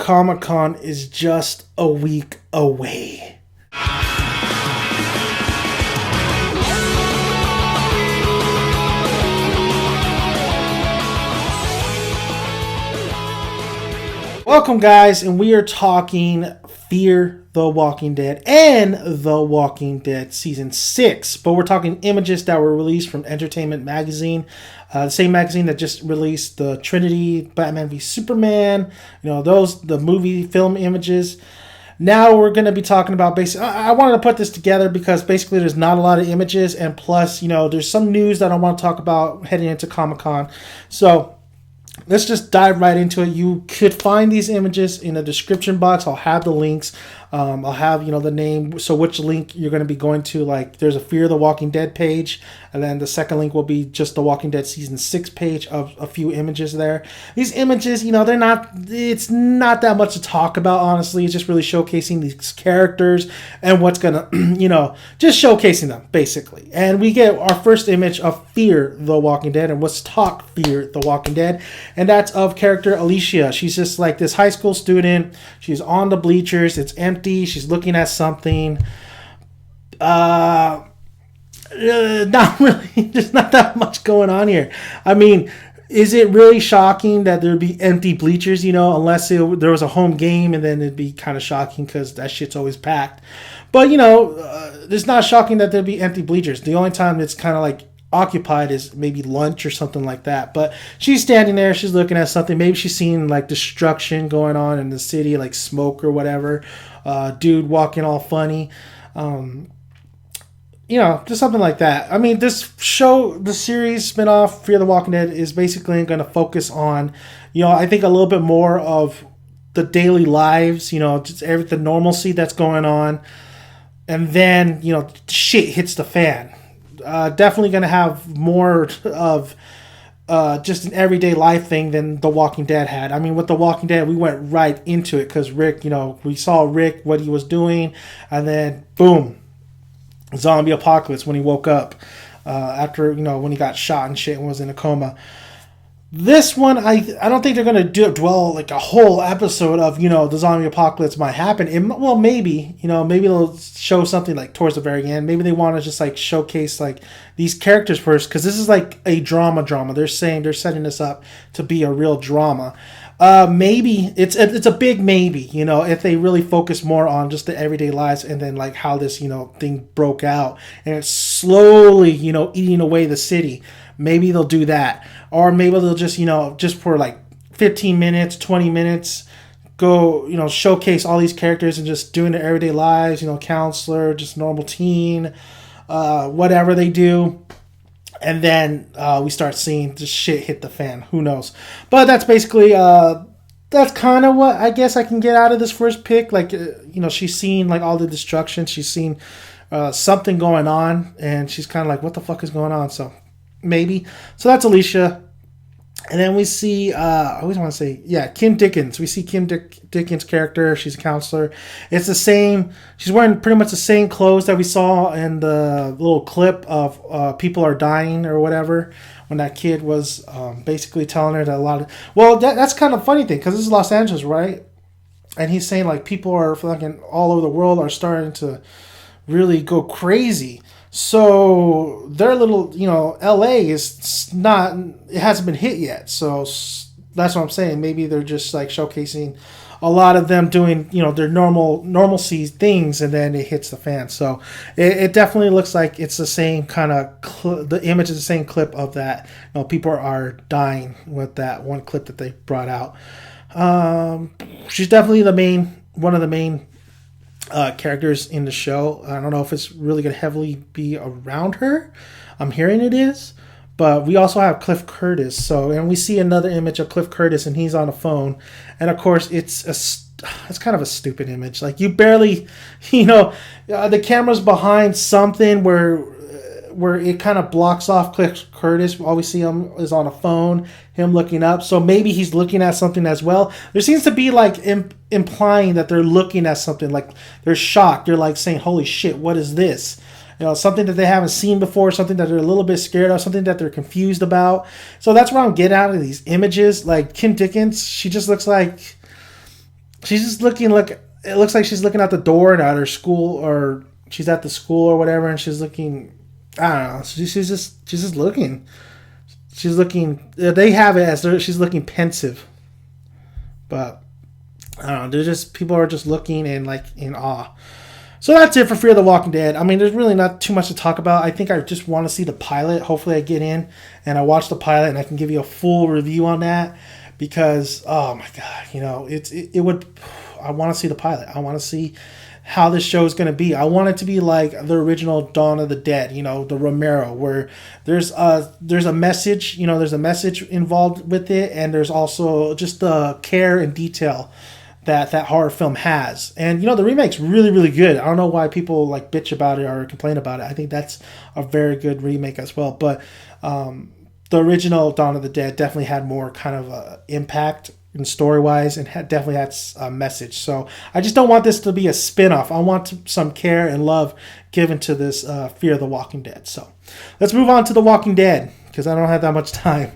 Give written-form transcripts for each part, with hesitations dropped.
Comic-Con is just a week away. Welcome, guys, and we are talking Fear the Walking Dead and The Walking Dead Season 6. But we're talking images that were released from Entertainment Magazine, the same magazine that just released the Trinity, Batman v Superman, the movie film images. Now we're going to be talking about I wanted to put this together because basically there's not a lot of images, and plus, there's some news that I want to talk about heading into Comic-Con. So let's just dive right into it. You could find these images in the description box. I'll have the links. I'll have, the name. So which link you're going to be going to. Like, there's a Fear the Walking Dead page. And then the second link will be just the Walking Dead Season 6 page of a few images there. These images, it's not that much to talk about, honestly. It's just really showcasing these characters and what's going to, just showcasing them, basically. And we get our first image of Fear the Walking Dead. And let's talk Fear the Walking Dead. And that's of character Alicia. She's just like this high school student. She's on the bleachers. It's empty. She's looking at something. Not really. There's not that much going on here. I mean, is it really shocking that there'd be empty bleachers, unless there was a home game, and then it'd be kind of shocking because that shit's always packed. But, it's not shocking that there'd be empty bleachers. The only time it's kind of like occupied is maybe lunch or something like that. But she's standing there, she's looking at something. Maybe she's seeing like destruction going on in the city, like smoke or whatever. Dude walking all funny. Just something like that. I mean, this show, the series spinoff Fear the Walking Dead, is basically going to focus on, I think a little bit more of the daily lives, just the normalcy that's going on. And then, shit hits the fan. Definitely going to have more of just an everyday life thing than The Walking Dead had. I mean, with The Walking Dead, we went right into it because Rick, we saw Rick, what he was doing, and then boom, zombie apocalypse when he woke up after, when he got shot and shit and was in a coma. This one, I don't think they're going to dwell like a whole episode of, the zombie apocalypse might happen. Maybe, maybe they'll show something like towards the very end. Maybe they want to just like showcase like these characters first, because this is like a drama. They're setting this up to be a real drama. Maybe it's a big maybe, if they really focus more on just the everyday lives and then like how this, thing broke out and it's slowly, eating away the city. Maybe they'll do that. Or maybe they'll just, just for like 15 minutes, 20 minutes, go, showcase all these characters and just doing their everyday lives, counselor, just normal teen, whatever they do. And then we start seeing the shit hit the fan. Who knows? But that's basically, that's kind of what I guess I can get out of this first pick. Like, she's seen like all the destruction. She's seen something going on. And she's kind of like, what the fuck is going on? So maybe. So that's Alicia. And then we see, I always want to say, Kim Dickens. We see Kim Dickens' character. She's a counselor. It's the same. She's wearing pretty much the same clothes that we saw in the little clip of People Are Dying or whatever, when that kid was basically telling her that a lot of... Well, that's kind of a funny thing, because this is Los Angeles, right? And he's saying, like, people are fucking all over the world are starting to really go crazy. So their little, LA is not, it hasn't been hit yet. So that's what I'm saying. Maybe they're just like showcasing a lot of them doing, their normalcy things, and then it hits the fan. So it definitely looks like it's the same kind of, the image is the same clip of that. People are dying with that one clip that they brought out. She's definitely one of the main characters in the show. I don't know if it's really going to heavily be around her. I'm hearing it is. But we also have Cliff Curtis. And we see another image of Cliff Curtis, and he's on a phone. And of course, it's kind of a stupid image. Like, you barely, the camera's behind something where it kind of blocks off Cliff Curtis. All we see him is on a phone, him looking up. So maybe he's looking at something as well. There seems to be like implying that they're looking at something, like they're shocked. They're like saying, holy shit, what is this? Something that they haven't seen before, something that they're a little bit scared of, something that they're confused about. So that's what I'm getting out of these images. Like Kim Dickens, she just looks like she's just looking like it looks like she's looking out the door at her school, or she's at the school or whatever, and she's looking. I don't know. She's just looking. She's looking. They have it as she's looking pensive, but I don't know. They're just people are just looking and like in awe. So that's it for Fear the Walking Dead. I mean, there's really not too much to talk about. I think I just want to see the pilot. Hopefully, I get in and I watch the pilot and I can give you a full review on that because oh my god, it would. I want to see the pilot. I want to see how this show is going to be. I want it to be like the original Dawn of the Dead, the Romero, where there's a message, there's a message involved with it, and there's also just the care and detail that horror film has. And the remake's really, really good. I don't know why people like bitch about it or complain about it. I think that's a very good remake as well. But the original Dawn of the Dead definitely had more kind of impact in story-wise and definitely had a message. So I just don't want this to be a spin-off. I want some care and love given to this Fear the Walking Dead. So let's move on to The Walking Dead because I don't have that much time.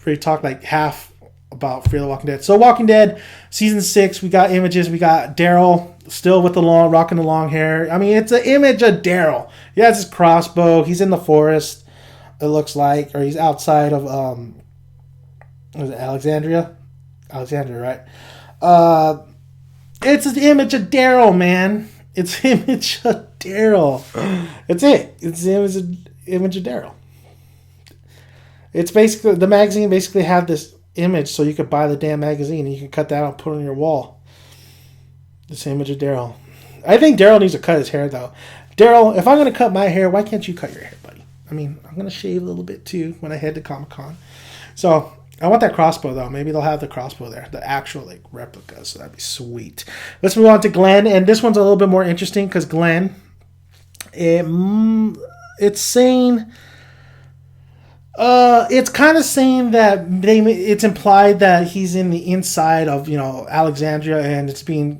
We talked like half about Fear the Walking Dead. So Walking Dead season 6, we got images. We got Daryl still with rocking the long hair. I mean, it's an image of Daryl. He has his crossbow. He's in the forest, it looks like, or he's outside of was it Alexandria, right? It's an image of Daryl, man. It's an image of Daryl. It's it. It's the image of Daryl. It's basically the magazine. Basically, had this image, so you could buy the damn magazine and you can cut that out and put it on your wall. This image of Daryl. I think Daryl needs to cut his hair though. Daryl, if I'm gonna cut my hair, why can't you cut your hair, buddy? I mean, I'm gonna shave a little bit too when I head to Comic-Con. So I want that crossbow though. Maybe they'll have the crossbow there, the actual like replica. So that'd be sweet. Let's move on to Glenn, and this one's a little bit more interesting because Glenn, it's saying, it's kind of saying that it's implied that he's in the inside of Alexandria, and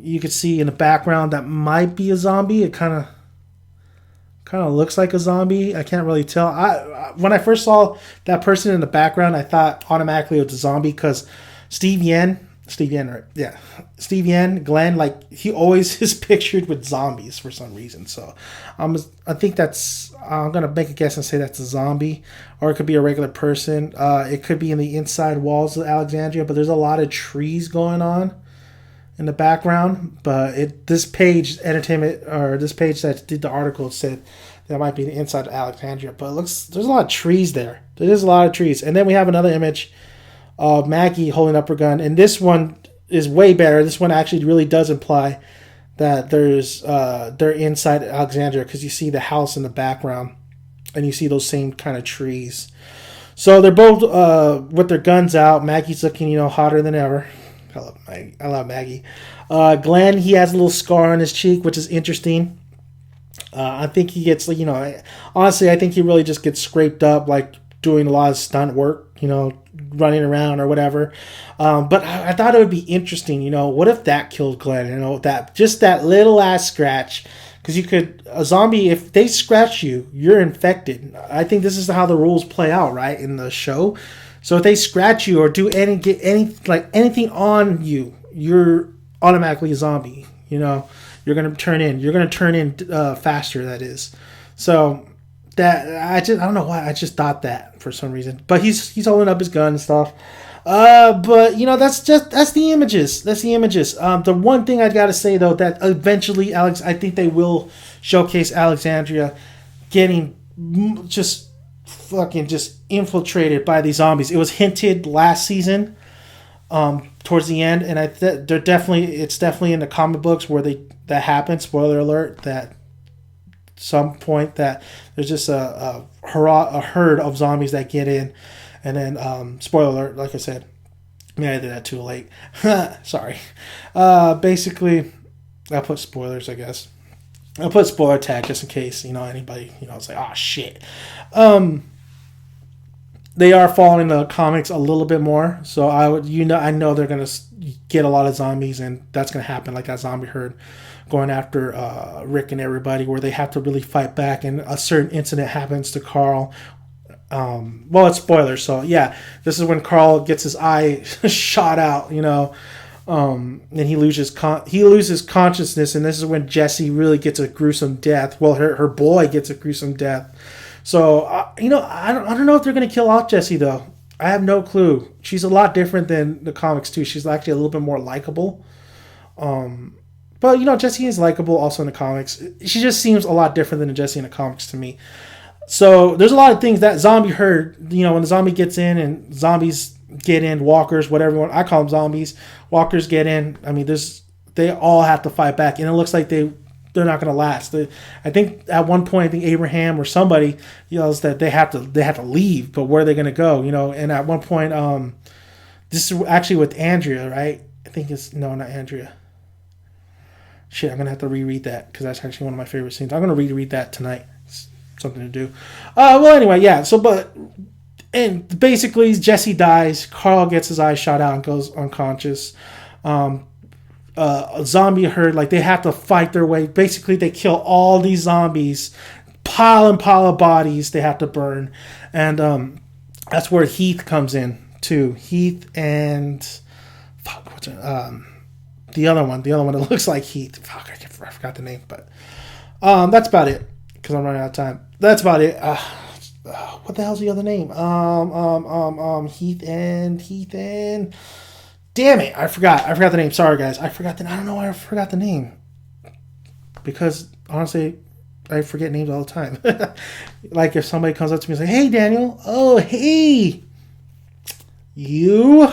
you could see in the background that might be a zombie. It kind of looks like a zombie. I can't really tell. When I first saw that person in the background, I thought automatically it was a zombie because Steve Yen, right? Yeah, Steve Yen, Glenn, like he always is pictured with zombies for some reason. So I think I'm gonna make a guess and say that's a zombie, or it could be a regular person. It could be in the inside walls of Alexandria, but there's a lot of trees going on in the background. But this page that did the article said that might be the inside of Alexandria, but there's a lot of trees there. There's a lot of trees. And then we have another image of Maggie holding up her gun, and this one is way better. This one actually really does imply that they're inside Alexandria because you see the house in the background and you see those same kind of trees. So they're both with their guns out. Maggie's looking hotter than ever. I love Maggie. Glenn, he has a little scar on his cheek, which is interesting. I think he gets, honestly, I think he really just gets scraped up, like doing a lot of stunt work, running around or whatever. But I thought it would be interesting, what if that killed Glenn? That little ass scratch. Because a zombie, if they scratch you, you're infected. I think this is how the rules play out, right, in the show. So if they scratch you or get anything on you, you're automatically a zombie. You're gonna turn in. You're gonna turn in faster. That is. So that I don't know why I just thought that for some reason. But he's holding up his gun and stuff. But that's the images. That's the images. The one thing I gotta say though, that eventually I think they will showcase Alexandria getting just infiltrated by these zombies. It was hinted last season, towards the end, and it's definitely in the comic books where that happens. Spoiler alert! That some point that there's just a herd of zombies that get in, and then spoiler alert, like I said, maybe I did that too late. Sorry. Basically, I'll put spoilers, I guess. I'll put spoiler tag just in case anybody it's like, oh shit. They are following the comics a little bit more, so I know they're gonna get a lot of zombies, and that's gonna happen, like that zombie herd going after Rick and everybody, where they have to really fight back, and a certain incident happens to Carl. Well, it's spoilers, so yeah, this is when Carl gets his eye shot out, And he loses consciousness, and this is when Jesse really gets a gruesome death. Well, her boy gets a gruesome death. So I don't know if they're gonna kill off Jesse though. I have no clue. She's a lot different than the comics too. She's actually a little bit more likable. But Jesse is likable also in the comics. She just seems a lot different than Jesse in the comics to me. So there's a lot of things that zombie herd. When the zombie gets in and zombies get in, walkers, whatever I call them, zombies, walkers get in. I mean, they all have to fight back, and it looks like they're not going to last. I think at one point, I think Abraham or somebody yells that they have to leave, but where are they going to go? And at one point, this is actually with Andrea, right? I think it's no, not Andrea. Shit, I'm gonna have to reread that because that's actually one of my favorite scenes. I'm gonna reread that tonight. It's something to do. Well, anyway, yeah. And basically, Jesse dies. Carl gets his eyes shot out and goes unconscious. A zombie herd, like they have to fight their way. Basically, they kill all these zombies, pile of bodies they have to burn, and that's where Heath comes in too. Heath and what's it? The other one that looks like Heath. Fuck, I forgot the name, but that's about it because I'm running out of time. That's about it. What the hell's the other name? Heath and. Damn it! I forgot the name. Sorry, guys. I don't know why I forgot the name. Because honestly, I forget names all the time. Like if somebody comes up to me and says, "Hey, Daniel." Oh, hey. You.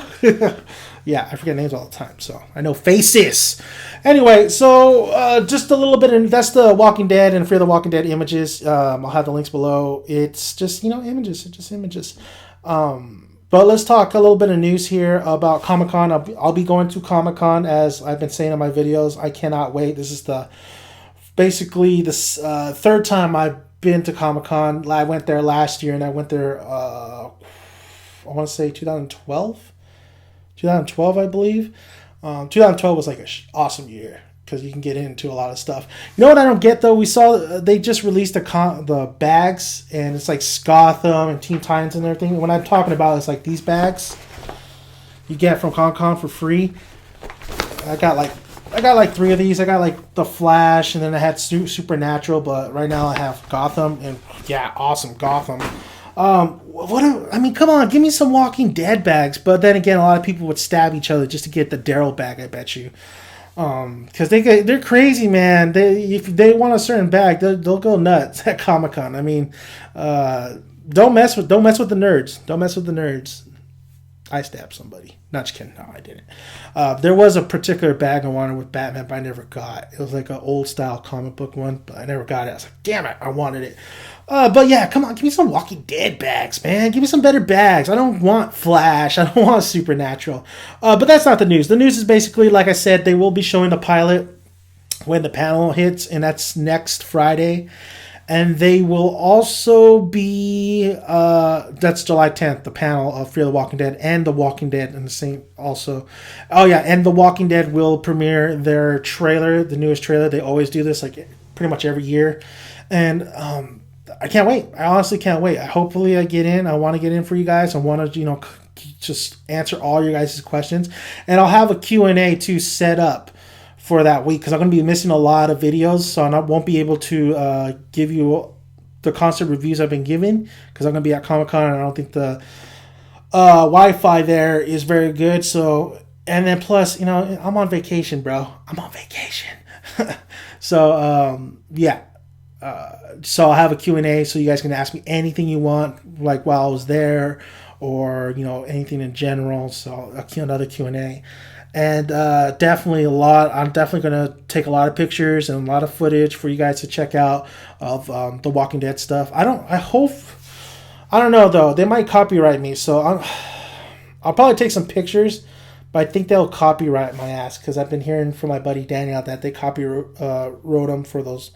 Yeah, I forget names all the time, so I know faces. Anyway, so just a little bit, and that's the Walking Dead and Fear the Walking Dead images. I'll have the links below. It's just images. It's just images. But let's talk a little bit of news here about Comic-Con. I'll be going to Comic-Con, as I've been saying in my videos. I cannot wait. This is basically the third time I've been to Comic-Con. I went there last year, and I went there, I want to say 2012. 2012, I believe. 2012 was like an awesome year because you can get into a lot of stuff. You know what I don't get though? We saw they just released the bags, and it's like Gotham and Teen Titans and everything. What I'm talking about is like these bags you get from Comic-Con for free. I got like 3 of these. I got like the Flash, and then I had Supernatural, but right now I have Gotham, and yeah, awesome Gotham. Come on, give me some Walking Dead bags. But then again, a lot of people would stab each other just to get the Daryl bag, I bet you. Because they're crazy, man. If they want a certain bag, they'll go nuts at Comic-Con. I mean, don't mess with the nerds. Don't mess with the nerds. I stabbed somebody. Not just kidding. No, I didn't. There was a particular bag I wanted with Batman, but I never got. It was like an old style comic book one, but I never got it. I was like, damn it, I wanted it. But yeah, come on, give me some Walking Dead bags, man. Give me some better bags. I don't want Flash. I don't want Supernatural. But that's not the news. The news is basically, like I said, they will be showing the pilot when the panel hits, and that's next Friday. And they will also be, that's July 10th, the panel of Fear the Walking Dead and The Walking Dead in the same also. Oh yeah, and The Walking Dead will premiere their trailer, the newest trailer. They always do this like pretty much every year. And I can't wait. I honestly can't wait. Hopefully I get in. I want to get in for you guys. I want to, just answer all your guys' questions. And I'll have a Q&A too set up for that week because I'm going to be missing a lot of videos, so I won't be able to give you the constant reviews I've been giving because I'm going to be at Comic-Con, and I don't think the Wi-Fi there is very good. So, and then plus, I'm on vacation, bro. I'm on vacation. So, yeah. So I'll have a Q&A so you guys can ask me anything you want, like while I was there, or anything in general. So another Q&A. And definitely I'm definitely going to take a lot of pictures and a lot of footage for you guys to check out of the Walking Dead stuff. I don't know though. They might copyright me, so I'll probably take some pictures, but I think they'll copyright my ass because I've been hearing from my buddy Daniel that they wrote him for those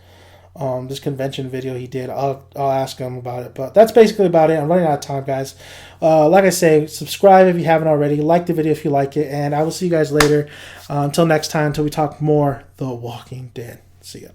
this convention video he did. I'll ask him about it, but that's basically about it. I'm running out of time, guys. Like I say, subscribe if you haven't already, like the video if you like it, and I will see you guys later. Until next time, until we talk more The Walking Dead. See ya.